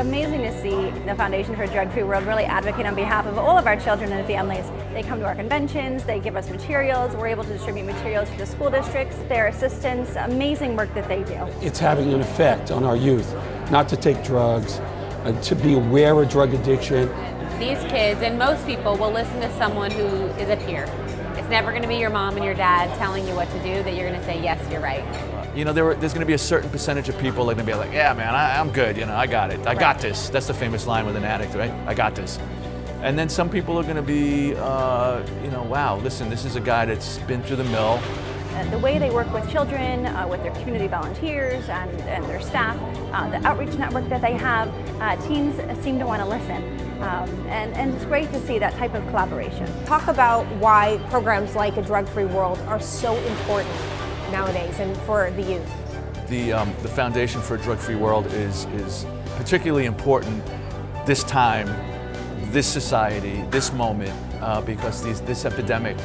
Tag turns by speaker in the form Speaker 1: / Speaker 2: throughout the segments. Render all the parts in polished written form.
Speaker 1: amazing to see the Foundation for a Drug-Free World really advocate on behalf of all of our children and families. They come to our conventions, they give us materials, we're able to distribute materials to the school districts, their assistants, amazing work that they do.
Speaker 2: It's having an effect on our youth, not to take drugs, to be aware of drug addiction.
Speaker 3: These kids, and most people, will listen to someone who is a peer. It's never going to be your mom and your dad telling you what to do that you're going to say, yes, you're right.
Speaker 4: You know, there's going to be a certain percentage of people that are going to be like, yeah, man, I'm good, you know, I got it. I got this. That's the famous line with an addict, right? I got this. And then some people are going to be, you know, wow, listen, this is a guy that's been through the mill.
Speaker 1: The way they work with children, with their community volunteers and their staff, the outreach network that they have, teens seem to want to listen. And it's great to see that type of collaboration.
Speaker 5: Talk about why programs like A Drug-Free World are so important nowadays and for the youth.
Speaker 4: The Foundation for a Drug-Free World is particularly important this time, this society, this moment, because this epidemic,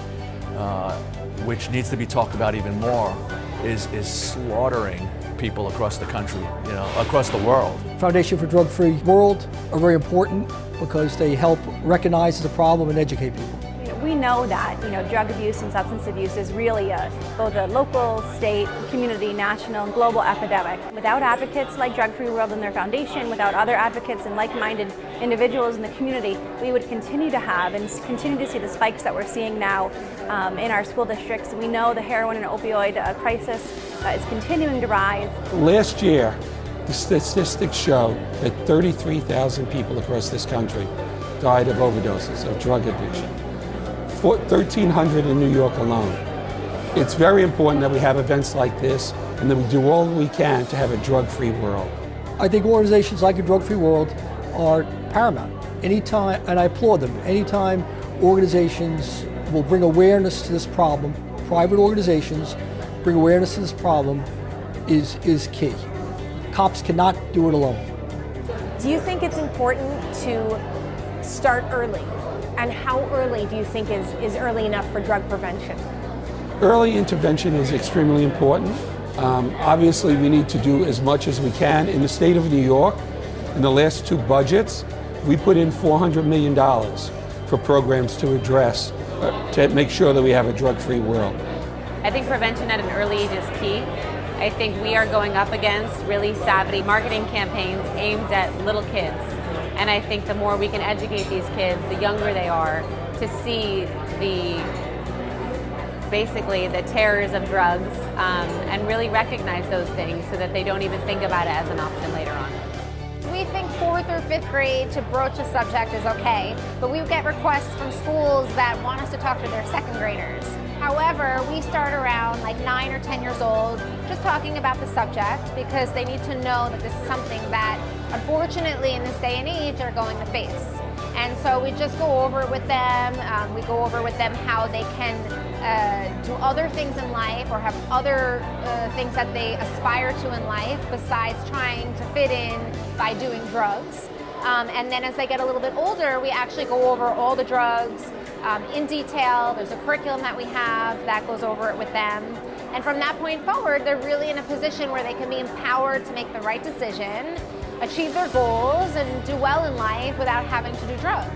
Speaker 4: which needs to be talked about even more, is slaughtering people across the country, you know, across the world.
Speaker 6: Foundation for Drug-Free World are very important because they help recognize the problem and educate people.
Speaker 1: We know that drug abuse and substance abuse is really both a local, state, community, national, global epidemic. Without advocates like Drug-Free World and their foundation, without other advocates and like-minded individuals in the community, we would continue to have and continue to see the spikes that we're seeing now in our school districts. We know the heroin and opioid crisis is continuing to rise.
Speaker 2: Last year, the statistics show that 33,000 people across this country died of overdoses, of drug addiction. 1,300 in New York alone. It's very important that we have events like this and that we do all we can to have a drug-free world.
Speaker 6: I think organizations like A Drug-Free World are paramount. Anytime, and I applaud them, anytime organizations will bring awareness to this problem, private organizations bring awareness to this problem is key. Cops cannot do it alone.
Speaker 5: Do you think it's important to start early? And how early do you think is early enough for drug prevention?
Speaker 2: Early intervention is extremely important. Obviously, we need to do as much as we can. In the state of New York, in the last two budgets, we put in $400 million for programs to address, to make sure that we have a drug-free world.
Speaker 3: I think prevention at an early age is key. I think we are going up against really savvy marketing campaigns aimed at little kids. And I think the more we can educate these kids, the younger they are, to see basically the terrors of drugs and really recognize those things so that they don't even think about it as an option later on.
Speaker 7: We think 4th or 5th grade to broach a subject is okay, but we get requests from schools that want us to talk to their 2nd graders. However, we start around like 9 or 10 years old just talking about the subject because they need to know that this is something that unfortunately in this day and age are going to face. And so we just go over it with them. We go over with them how they can do other things in life or have other things that they aspire to in life besides trying to fit in by doing drugs. And then as they get a little bit older, we actually go over all the drugs in detail. There's a curriculum that we have that goes over it with them. And from that point forward, they're really in a position where they can be empowered to make the right decision, achieve their goals, and do well in life without having to do drugs.